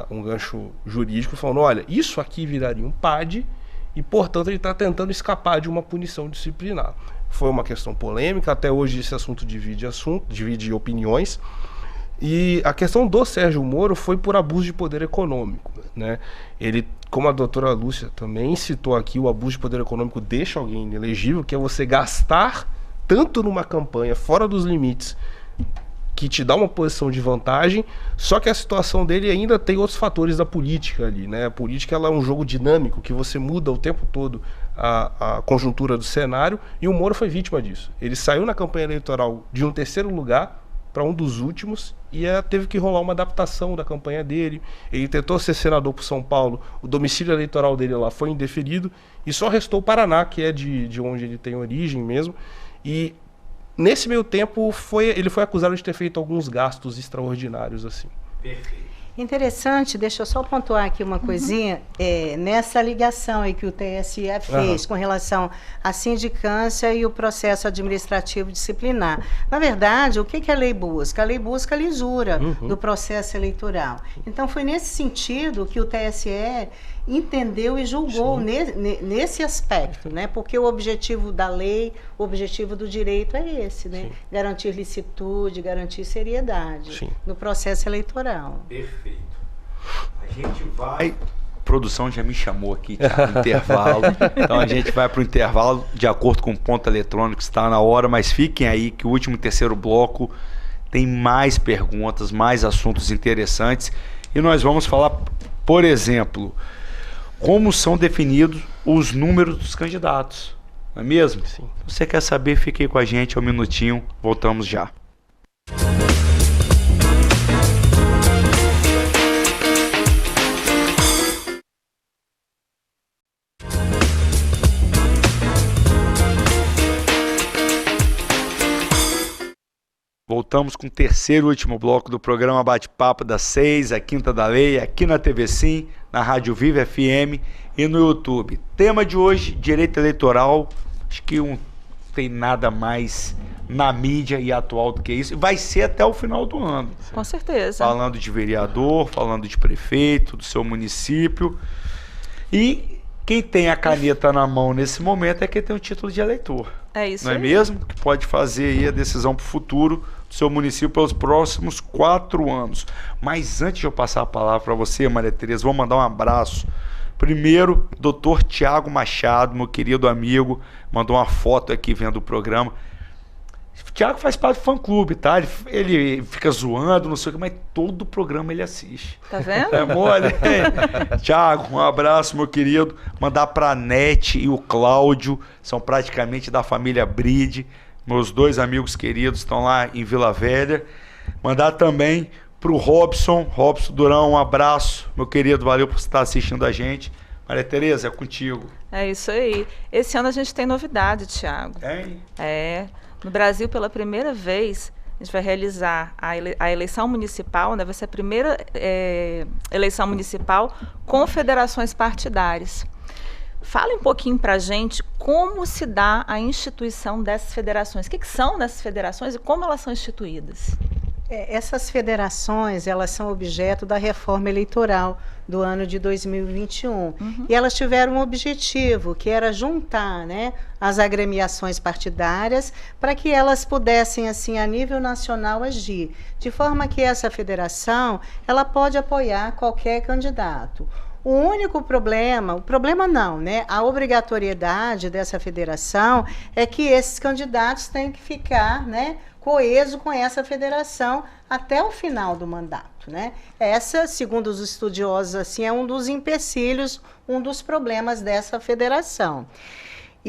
um gancho jurídico, falando, olha, isso aqui viraria um PAD, e, portanto, ele está tentando escapar de uma punição disciplinar. Foi uma questão polêmica, até hoje esse assunto divide opiniões. E a questão do Sérgio Moro foi por abuso de poder econômico, né? Ele, como a doutora Lúcia também citou aqui, o abuso de poder econômico deixa alguém inelegível, que é você gastar tanto numa campanha fora dos limites, que te dá uma posição de vantagem, só que a situação dele ainda tem outros fatores da política ali, né? A política, ela é um jogo dinâmico, que você muda o tempo todo a conjuntura do cenário, e o Moro foi vítima disso. Ele saiu na campanha eleitoral de um terceiro lugar para um dos últimos, e teve que rolar uma adaptação da campanha dele. Ele tentou ser senador por São Paulo, o domicílio eleitoral dele lá foi indeferido, e só restou o Paraná, que é de onde ele tem origem mesmo, e nesse meio tempo ele foi acusado de ter feito alguns gastos extraordinários, assim. Perfeito. Interessante, deixa eu só pontuar aqui uma coisinha, nessa ligação aí que o TSE fez com relação à sindicância e o processo administrativo disciplinar. Na verdade, o que a lei busca? A lei busca a lisura do processo eleitoral. Então, foi nesse sentido que o TSE entendeu e julgou nesse aspecto, né? Porque o objetivo da lei, o objetivo do direito é esse, né? Sim. Garantir licitude, garantir seriedade no processo eleitoral. Perfeito. A gente vai... A produção já me chamou aqui no intervalo, então a gente vai para o intervalo de acordo com o ponto eletrônico, está na hora, mas fiquem aí que o último e terceiro bloco tem mais perguntas, mais assuntos interessantes, e nós vamos falar, por exemplo, como são definidos os números dos candidatos, não é mesmo? Sim. Se você quer saber, fique aí com a gente um minutinho, voltamos já. Voltamos com o terceiro e último bloco do programa Bate-Papo das 6, a Quinta da Lei, aqui na TV Sim, na Rádio Viva FM e no YouTube. Tema de hoje, direito eleitoral. Acho que não tem nada mais na mídia e atual do que isso. Vai ser até o final do ano. Com certeza. Falando de vereador, falando de prefeito, do seu município. E quem tem a caneta na mão nesse momento é quem tem o título de eleitor. É isso. Não é mesmo? Que pode fazer aí a decisão para o futuro do seu município pelos próximos 4 anos. Mas antes de eu passar a palavra para você, Maria Tereza, vou mandar um abraço. Primeiro, Dr. Tiago Machado, meu querido amigo, mandou uma foto aqui vendo o programa. O Tiago faz parte do fã-clube, tá? Ele fica zoando, não sei o que, mas todo o programa ele assiste. Tá vendo? É mole. Tiago, um abraço, meu querido. Mandar pra Nete e o Cláudio, são praticamente da família Bride. Meus 2 amigos queridos estão lá em Vila Velha. Mandar também pro Robson Durão, um abraço, meu querido, valeu por estar assistindo a gente. Maria Tereza, é contigo. É isso aí. Esse ano a gente tem novidade, Tiago. Hein? No Brasil, pela primeira vez, a gente vai realizar a eleição municipal, né? Vai ser a primeira eleição municipal com federações partidárias. Fala um pouquinho para a gente como se dá a instituição dessas federações. O que são essas federações e como elas são instituídas? Essas federações, elas são objeto da reforma eleitoral do ano de 2021. E elas tiveram um objetivo, que era juntar, né, as agremiações partidárias para que elas pudessem, assim, a nível nacional agir. De forma que essa federação, ela pode apoiar qualquer candidato. O único problema, a obrigatoriedade dessa federação é que esses candidatos têm que ficar, né, coeso com essa federação até o final do mandato, né? Essa, segundo os estudiosos, assim, é um dos empecilhos, um dos problemas dessa federação.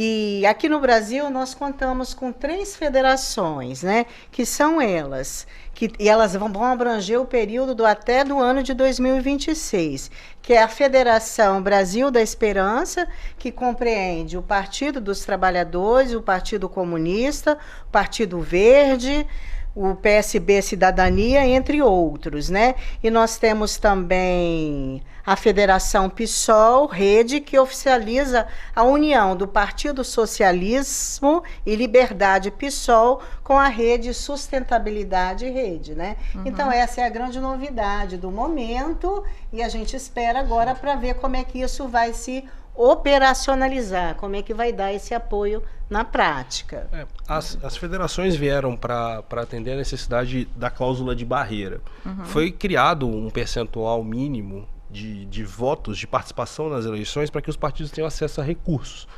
E aqui no Brasil nós contamos com 3 federações, né, que são e elas vão abranger o período até do ano de 2026, que é a Federação Brasil da Esperança, que compreende o Partido dos Trabalhadores, o Partido Comunista, o Partido Verde, o PSB Cidadania, entre outros, né? E nós temos também a Federação PSOL, Rede, que oficializa a união do Partido Socialismo e Liberdade PSOL com a Rede Sustentabilidade Rede, né? Então essa é a grande novidade do momento e a gente espera agora para ver como é que isso vai se operacionalizar, como é que vai dar esse apoio na prática. As federações vieram para atender a necessidade da cláusula de barreira. Foi criado um percentual mínimo de votos, de participação nas eleições, para que os partidos tenham acesso a recursos,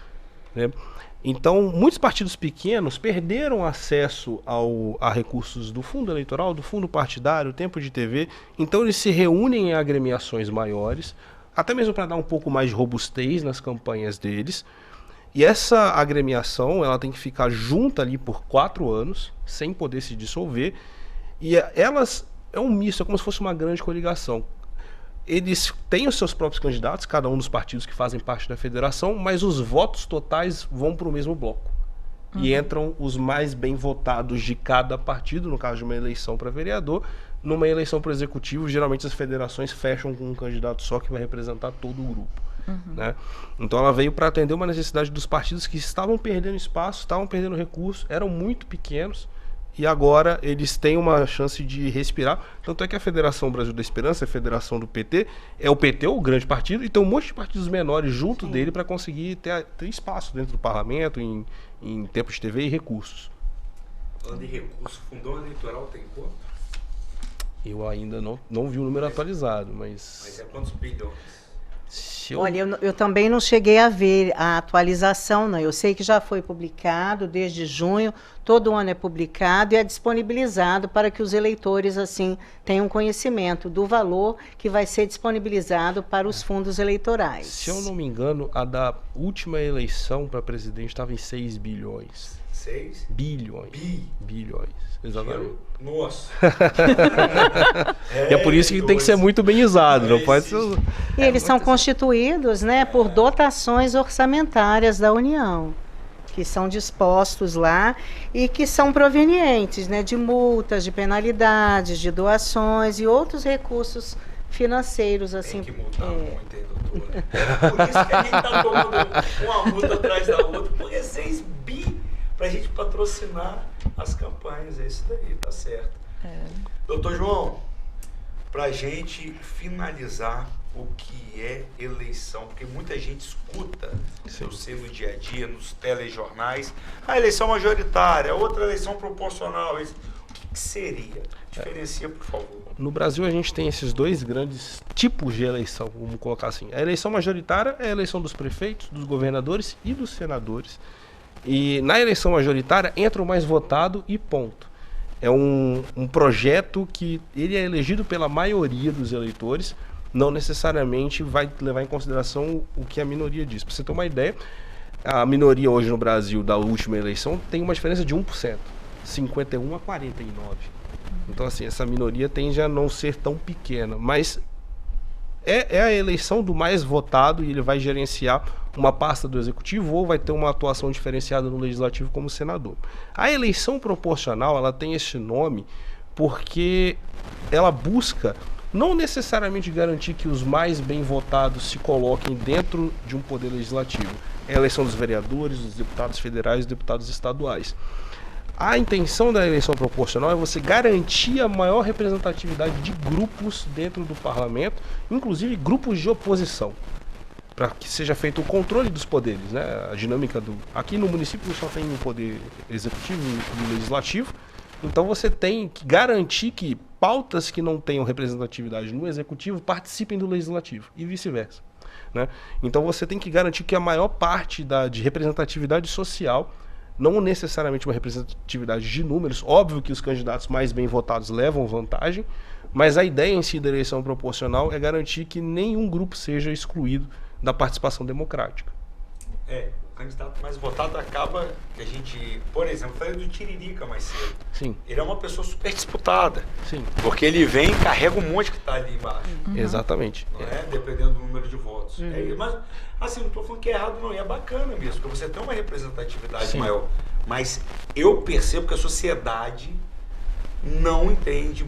né? Então, muitos partidos pequenos perderam acesso a recursos do fundo eleitoral, do fundo partidário, tempo de TV. Então, eles se reúnem em agremiações maiores, até mesmo para dar um pouco mais de robustez nas campanhas deles. E essa agremiação, ela tem que ficar junta ali por 4 anos, sem poder se dissolver. E elas, é um misto, é como se fosse uma grande coligação. Eles têm os seus próprios candidatos, cada um dos partidos que fazem parte da federação, mas os votos totais vão para o mesmo bloco. E entram os mais bem votados de cada partido, no caso de uma eleição para vereador. Numa eleição para o executivo, geralmente as federações fecham com um candidato só que vai representar todo o grupo. Né? Então ela veio para atender uma necessidade dos partidos que estavam perdendo espaço, estavam perdendo recursos, eram muito pequenos e agora eles têm uma chance de respirar. Tanto é que a Federação Brasil da Esperança, a federação do PT, é o PT, o grande partido, e tem um monte de partidos menores junto dele para conseguir ter espaço dentro do parlamento, em tempo de TV e recursos. Falando em recurso, fundão eleitoral tem quanto? Eu ainda não vi o número atualizado, mas... Mas é quantos bilhões? Olha, eu também não cheguei a ver a atualização, não. Eu sei que já foi publicado desde junho, todo ano é publicado e é disponibilizado para que os eleitores, assim, tenham conhecimento do valor que vai ser disponibilizado para os fundos eleitorais. Se eu não me engano, a da última eleição para presidente estava em 6 bilhões. 6? Bilhões. Bilhões, exatamente. Nossa! E é por isso que tem que ser muito bem usado, não pode ser... E eles são constituídos, né, por dotações orçamentárias da União, que são dispostos lá e que são provenientes, né, de multas, de penalidades, de doações e outros recursos financeiros, assim. Tem que multar muito, hein, doutora? É por isso que a gente está tomando uma multa atrás da outra, porque é 6 bi para a gente patrocinar as campanhas. É isso daí, tá certo. Doutor João, para a gente finalizar o que é eleição, porque muita gente escuta no dia a dia, nos telejornais, a eleição majoritária, outra eleição proporcional. O que seria? Diferencia, por favor. No Brasil a gente tem esses 2 grandes tipos de eleição, vamos colocar assim. A eleição majoritária é a eleição dos prefeitos, dos governadores e dos senadores. E na eleição majoritária entra o mais votado e ponto. É um projeto que ele é elegido pela maioria dos eleitores, não necessariamente vai levar em consideração o que a minoria diz. Para você ter uma ideia, a minoria hoje no Brasil da última eleição tem uma diferença de 1%, 51 a 49. Então assim, essa minoria tende a não ser tão pequena, mas é a eleição do mais votado e ele vai gerenciar uma pasta do executivo ou vai ter uma atuação diferenciada no legislativo como senador. A eleição proporcional, ela tem esse nome porque ela busca não necessariamente garantir que os mais bem votados se coloquem dentro de um poder legislativo. É a eleição dos vereadores, dos deputados federais e deputados estaduais. A intenção da eleição proporcional é você garantir a maior representatividade de grupos dentro do parlamento, inclusive grupos de oposição, para que seja feito o controle dos poderes, né? A dinâmica aqui no município só tem um poder executivo e legislativo, então você tem que garantir que pautas que não tenham representatividade no executivo participem do legislativo e vice-versa, né? Então você tem que garantir que a maior parte de representatividade social, não necessariamente uma representatividade de números, óbvio que os candidatos mais bem votados levam vantagem, mas a ideia em si da eleição proporcional é garantir que nenhum grupo seja excluído da participação democrática. O candidato mais votado acaba que a gente, por exemplo, falei do Tiririca mais cedo. Sim. Ele é uma pessoa super disputada. Sim. Porque ele vem e carrega um monte que está ali embaixo. Exatamente. Não é? Dependendo do número de votos. Mas, assim, não estou falando que é errado, não. E é bacana mesmo, porque você tem uma representatividade maior. Mas eu percebo que a sociedade não entende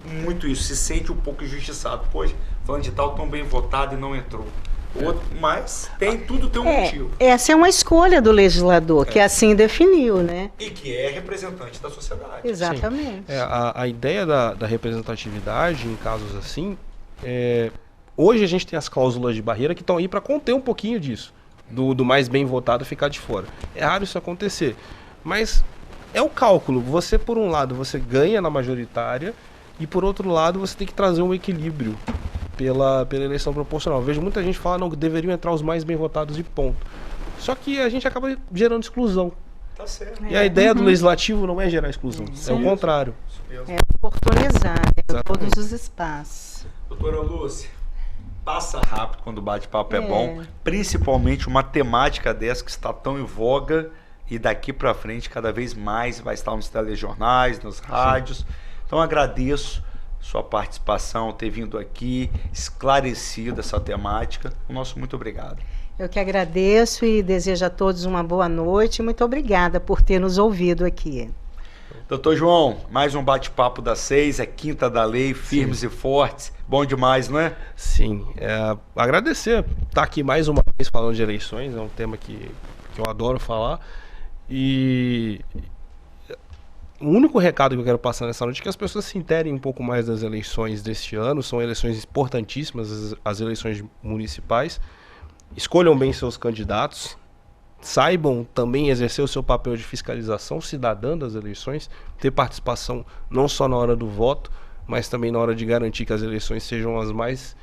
muito isso. Se sente um pouco injustiçado. Poxa, falando de tal, tão bem votado e não entrou. Mas tudo tem um motivo. Essa é uma escolha do legislador, que assim definiu, né? E que é representante da sociedade. Exatamente. A ideia da representatividade em casos assim, hoje a gente tem as cláusulas de barreira que estão aí para conter um pouquinho disso, do mais bem votado ficar de fora. É raro isso acontecer, mas é o cálculo. Você, por um lado, você ganha na majoritária e, por outro lado, você tem que trazer um equilíbrio pela eleição proporcional. Eu vejo muita gente falar que deveriam entrar os mais bem votados e ponto. Só que a gente acaba gerando exclusão. Tá certo. E a ideia do legislativo não é gerar exclusão, é o contrário. É oportunizar todos os espaços. Doutora Lúcia, passa rápido quando o bate-papo é bom, principalmente uma temática dessa que está tão em voga e daqui para frente cada vez mais vai estar nos telejornais, nas rádios. Então agradeço sua participação, ter vindo aqui, esclarecido essa temática. O nosso muito obrigado. Eu que agradeço e desejo a todos uma boa noite. Muito obrigada por ter nos ouvido aqui. Doutor João, mais um bate-papo das 6, é Quinta da Lei, firmes e fortes. Bom demais, não é? Sim. Agradecer estar aqui mais uma vez falando de eleições, é um tema que eu adoro falar. E o único recado que eu quero passar nessa noite é que as pessoas se interem um pouco mais das eleições deste ano. São eleições importantíssimas, as eleições municipais. Escolham bem seus candidatos. Saibam também exercer o seu papel de fiscalização cidadã das eleições. Ter participação não só na hora do voto, mas também na hora de garantir que as eleições sejam as mais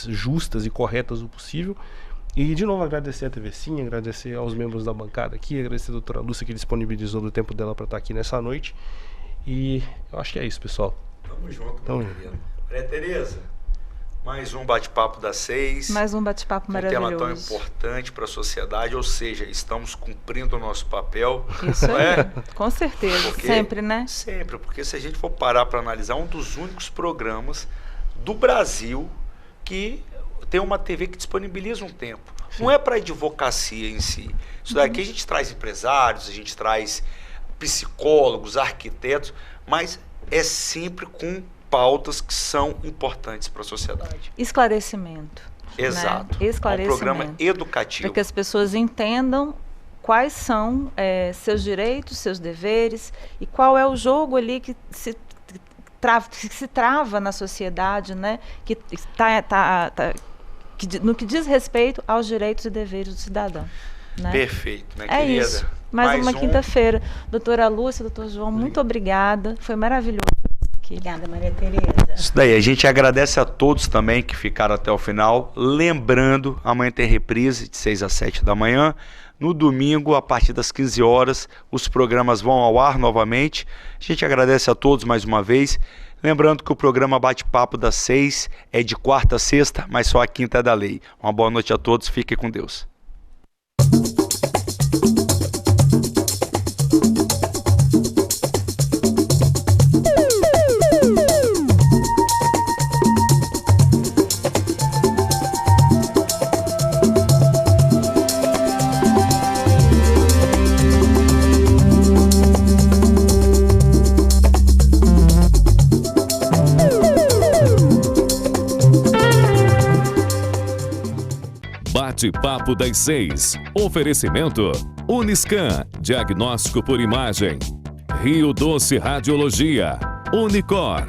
justas e corretas o possível. E, de novo, agradecer a TV Sim, agradecer aos membros da bancada aqui, agradecer a doutora Lúcia que disponibilizou do tempo dela para estar aqui nessa noite. E eu acho que é isso, pessoal. Tamo junto, meu querido. Maria Tereza, mais um bate-papo das 6. Mais um bate-papo maravilhoso. Um tema tão importante para a sociedade, ou seja, estamos cumprindo o nosso papel. Isso aí, com certeza, sempre, né? Sempre, porque se a gente for parar para analisar, um dos únicos programas do Brasil que tem uma TV que disponibiliza um tempo. Sim. Não é para advocacia em si. Isso daqui a gente traz empresários, a gente traz psicólogos, arquitetos, mas é sempre com pautas que são importantes para a sociedade. Esclarecimento. Exato. Né? Esclarecimento. É um programa educativo. Para que as pessoas entendam quais são seus direitos, seus deveres e qual é o jogo ali que se trava na sociedade, né? Que no que diz respeito aos direitos e deveres do cidadão. Né? Perfeito, minha querida. É isso. Mais uma quinta-feira. Doutora Lúcia, doutor João, muito obrigada. Foi maravilhoso. Obrigada, Maria Tereza. Isso daí, a gente agradece a todos também que ficaram até o final. Lembrando, amanhã tem reprise de 6 às 7 da manhã. No domingo, a partir das 15 horas, os programas vão ao ar novamente. A gente agradece a todos mais uma vez. Lembrando que o programa Bate-Papo das 6 é de quarta a sexta, mas só a quinta é da lei. Uma boa noite a todos, fiquem com Deus. Bate-Papo das 6. Oferecimento Uniscan, diagnóstico por imagem. Rio Doce Radiologia. Unicor.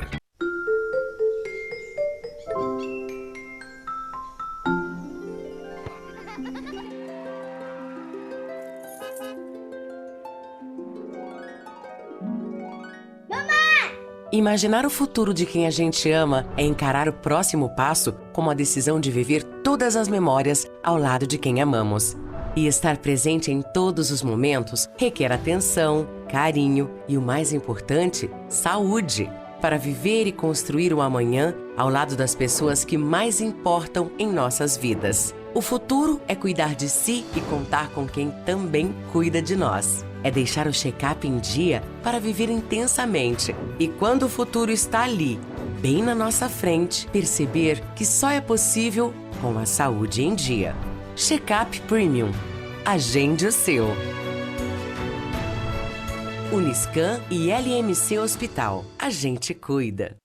Imaginar o futuro de quem a gente ama é encarar o próximo passo como a decisão de viver todas as memórias ao lado de quem amamos. E estar presente em todos os momentos requer atenção, carinho e, o mais importante, saúde, para viver e construir o amanhã ao lado das pessoas que mais importam em nossas vidas. O futuro é cuidar de si e contar com quem também cuida de nós. É deixar o check-up em dia para viver intensamente. E quando o futuro está ali, bem na nossa frente, perceber que só é possível com a saúde em dia. Check-up Premium. Agende o seu. Uniscan e LMC Hospital. A gente cuida.